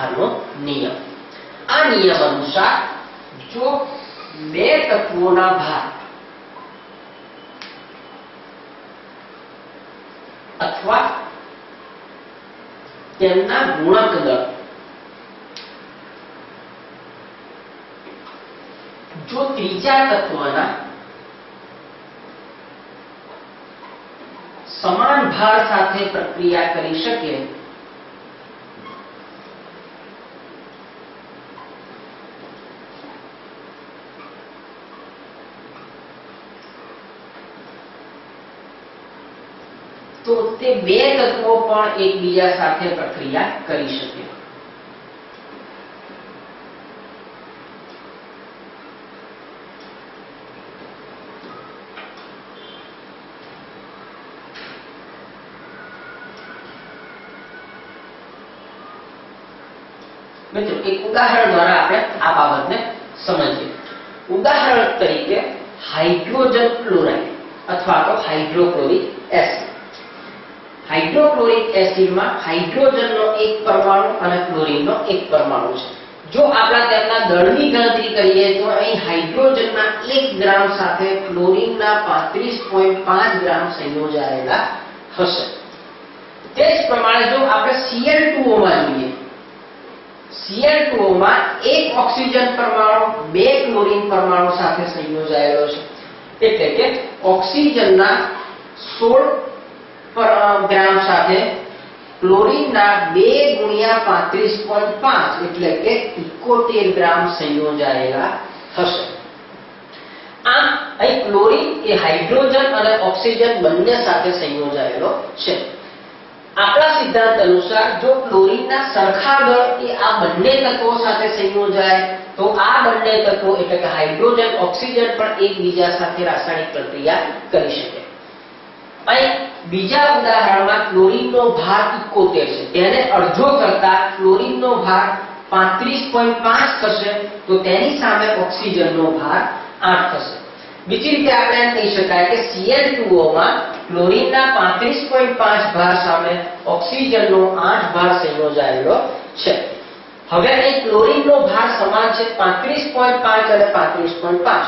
ભારનો નિયમ। આ નિયમ અનુસાર જો બે તત્વોના ભાર અથવા તેમના ગુણક દળ જો ત્રીજા તત્વના સમાન ભાર સાથે પ્રક્રિયા કરી શકે તો તે બે તત્વો પણ એકબીજા સાથે પ્રક્રિયા કરી શકે। મિત્રો એક ઉદાહરણ દ્વારા આપણે આ બાબતને સમજીએ। ઉદાહરણ તરીકે હાઇડ્રોજન ક્લોરાઇડ અથવા તો હાઇડ્રોક્લોરિક એસિડ। હાઇડ્રોક્લોરિક એસિડમાં હાઇડ્રોજનનો એક પરમાણુ અને ક્લોરીનનો એક પરમાણુ છે। જો આપણે તેમના દળની ગણતરી કરીએ તો અહીં હાઇડ્રોજનના 1 ગ્રામ સાથે ક્લોરીનના 35.5 ગ્રામ સંયોજાયેલા હશે। તે જ પ્રમાણે જો આપણે Cl2O માં જોઈએ, Cl2O માં એક ઓક્સિજન પરમાણુ 2 ક્લોરીન પરમાણુ સાથે સંયોજાયેલો છે, એટલે કે ઓક્સિજનના 16 ગ્રામ સાથે ક્લોરીનના 2 × 35.5 એટલે કે 71 ગ્રામ સંયોજાયેલા હશે। આમ અહીં ક્લોરીન એ હાઇડ્રોજન અને ઓક્સિજન બંને સાથે સંયોજાયેલો છે। આપણા સિદ્ધાંત અનુસાર જો ક્લોરીનના સરખા દળ એ આ બંને તત્વો સાથે સંયોજાય તો આ બંને તત્વો એટલે કે હાઇડ્રોજન ઓક્સિજન પણ એકબીજા સાથે રાસાયણિક પ્રક્રિયા કરી શકે। અહીં બીજા ઉદાહરણમાં ક્લોરીનનો ભાર 71 છે, તેને અડધો કરતા ક્લોરીનનો ભાર 35.5 થશે તો તેની સામે ઓક્સિજનનો ભાર 8 થશે। બીજી રીતે આપણે એમ કહી શકાય કે Cl2O માં ક્લોરીનના 35.5 ભાર સામે ઓક્સિજનનો 8 ભાર સંયોજાયેલો છે। હવે અહીં ક્લોરીનનો ભાર સમાન છે 35.5 અને 35.5,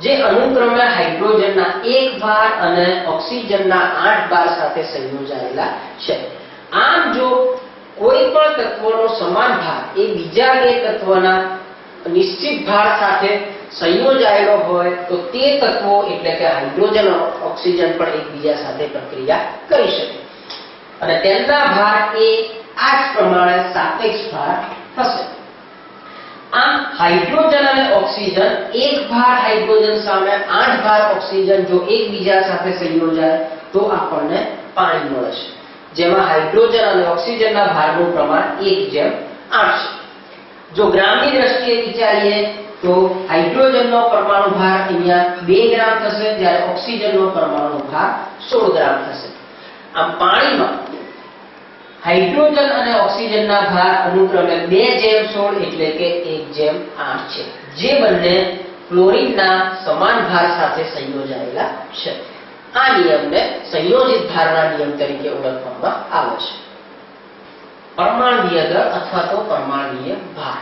જે અનુક્રમે હાઇડ્રોજનના 1 ભાર અને ઓક્સિજનના 8 ભાર સાથે સંયોજાયેલા છે। આમ જો કોઈ પણ તત્વનો સમાન ભાર એ બીજા બે તત્વના નિશ્ચિત ભાર સાથે સંયોજાયેલો હોય તો તે તત્વો એટલે કે હાઇડ્રોજન અને ઓક્સિજન પણ એકબીજા સાથે પ્રક્રિયા કરી શકે અને તેમના ભાર એ આ જ પ્રમાણે સાપેક્ષ ભાર થશે। આમ હાઇડ્રોજન અને ઓક્સિજન 1 ભાર હાઇડ્રોજન સામે 8 ભાર ઓક્સિજન જો એકબીજા સાથે સંયોજાય તો આપણને પાણી મળે છે, જેમાં હાઇડ્રોજન અને ઓક્સિજનના ભારનું પ્રમાણ 1:8 છે। જો ગ્રામની દ્રષ્ટિએ વિચારીએ તો હાઇડ્રોજનનો પરમાણુ ભાર અહીંયા 2 ગ્રામ થશે, જ્યારે ઓક્સિજનનો પરમાણુ ભાર 16 ગ્રામ થશે। આમ પાણીમાં હાઇડ્રોજન અને ઓક્સિજનના ભાર અનુક્રમે 2:16 એટલે કે 1:8 છે, જે બંને ક્લોરીનના સમાન ભાર સાથે સંયોજાયેલા છે। આ નિયમને સંયોજિત ભારના નિયમ તરીકે ઓળખવામાં આવે છે। પરમાણુય દળ અથવા તો પરમાણુય ભાર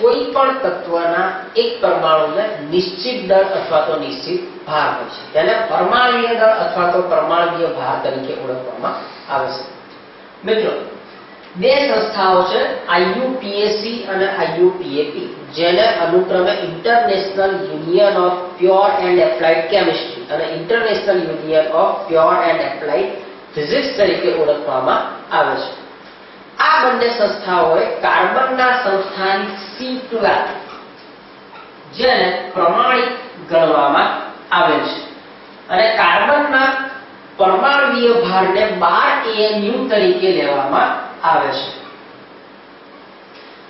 કોઈ પણ તત્વના એક પરમાણુને નિશ્ચિત દળ અથવા તો નિશ્ચિત ભાર હોય છે, તેને પરમાણુય દળ અથવા તો પરમાણુય ભાર તરીકે ઓળખવામાં આવે છે। મિત્રો બે સંસ્થાઓ છે IUPAC અને IUPAP, જેને અનુક્રમે International Union of Pure and Applied Chemistry અને International Union of Pure and Applied Physics તરીકે ઓળખવામાં આવે છે। આ બંને સંસ્થાઓએ કાર્બનના સંસ્થાનિક C12 જેને પ્રમાણિક ગણવામાં આવે છે અને કાર્બનના પરમાણુય ભારને 12 AMU તરીકે લેવામાં આવે છે।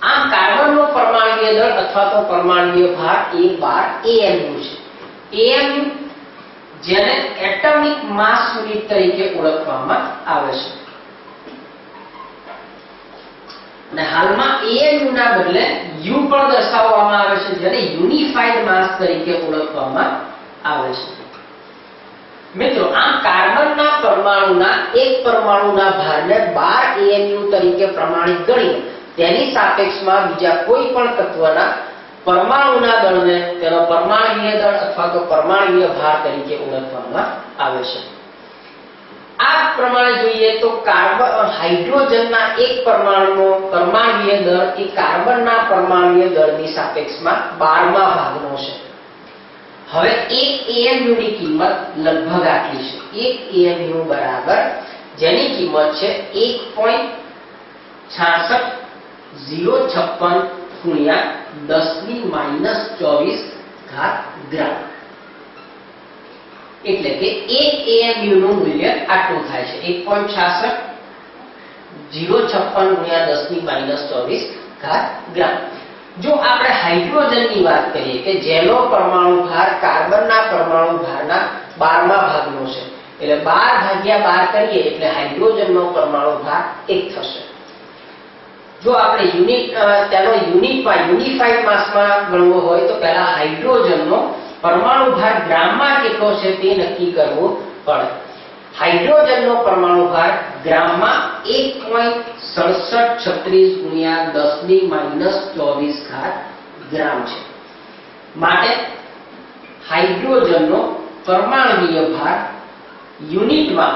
આમ કાર્બનનો પરમાણુય દળ અથવા તો પરમાણુય ભાર એ 12 AMU છે। AMU જેને એટમિક માસ યુનિટ તરીકે ઓળખવામાં આવે છે અને હાલમાં AMU ના બદલે U પણ દર્શાવવામાં આવે છે, જેને યુનિફાઈડ માસ તરીકે ઓળખવામાં આવે છે। મિત્રો આમ કાર્બનના પરમાણુના એક પરમાણુના ભારને 12 AMU તરીકે પ્રમાણિત ગણી તેની સાપેક્ષમાં બીજા કોઈ પણ તત્વના પરમાણુના દળને તેનો પરમાણુય દળ અથવા તો પરમાણુય ભાર તરીકે ઓળખવામાં આવે છે. આ પ્રમાણે જોઈએ તો હાઇડ્રોજનના એક પરમાણુનો પરમાણુય દળ એ કાર્બનના પરમાણુય દળની સાપેક્ષમાં 12મા ભાગનો છે. હવે 1 AMU ની કિંમત લગભગ આટલી છે. 1 AMU બરાબર જેની કિંમત છે 1.66056 ગુણ્યા 10⁻²4 ગ્રામ. એટલે કે 1 AMU નું મૂલ્ય આટલું થાય છે 1.66056 ગુણ્યા 10⁻²4 ગ્રામ. જો આપણે હાઇડ્રોજનની વાત કરીએ કે જેનો પરમાણુ ભાર કાર્બનના પરમાણુ ભારના 12મા ભાગનો છે, એટલે 12/12 કરીએ એટલે હાઇડ્રોજનનો પરમાણુ ભાર 1 થશે. જો આપણે તેનો યુનિફાઈડ માસમાં ગણવો હોય તો પહેલા હાઇડ્રોજનનો પરમાણુ ભાર ગ્રામમાં કેટલો છે તે નક્કી કરવું પડે. હાઇડ્રોજનનો પરમાણુ ભાર ગ્રામમાં 1.6736 ગુણ્યા 10⁻²4 ગ્રામ છે. માટે હાઇડ્રોજનનો પરમાણુય ભાર યુનિટમાં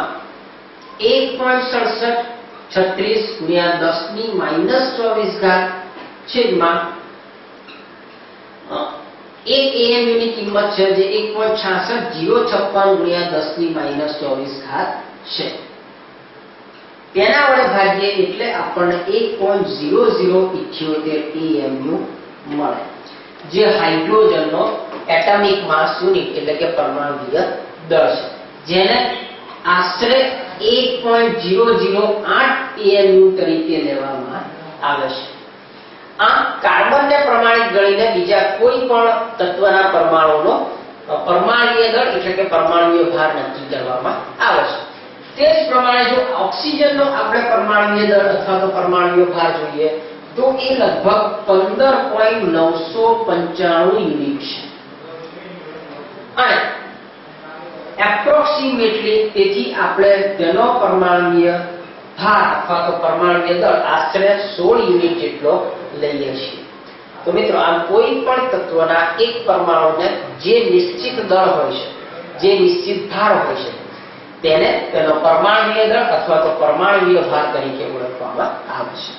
1.6736 ગુણ્યા 10⁻²4 છેદમાં 1 AMU ની કિંમત છે જે 1.66056 ગુણ્યા 10⁻²4 છે. તેના વડે ભાગીએ એટલે આપણને 1.0078 AMU મળે, જે હાઇડ્રોજનનો એટમિક માસ યુનિટ એટલે કે પરમાણુય દળ છે, જેને આશરે 1.008 AMU તરીકે લેવામાં આવે છે. આમ કાર્બનને પ્રમાણિત ગણીને બીજા કોઈ પણ તત્વના પરમાણુનો પરમાણુય દળ એટલે કે પરમાણુય ભાર નક્કી કરવામાં આવે છે. તે જ પ્રમાણે જો ઓક્સિજનનો આપણે પરમાણુય દળ અથવા તો પરમાણુય ભાર જોઈએ તો એ લગભગ 15.995 યુનિટ છે. અને એપ્રોક્સિમેટલી તેથી આપણે તેનો પરમાણુય ભાર અથવા તો પરમાણુય દળ આશરે 16 યુનિટ જેટલો લઈએ છીએ. તો મિત્રો આમ કોઈ પણ તત્વના એક પરમાણુને જે નિશ્ચિત દળ હોય છે, જે નિશ્ચિત ભાર હોય છે, તેને તેનો પરમાણુય દળ અથવા તો પરમાણુય ભાર તરીકે ઓળખવામાં આવે છે.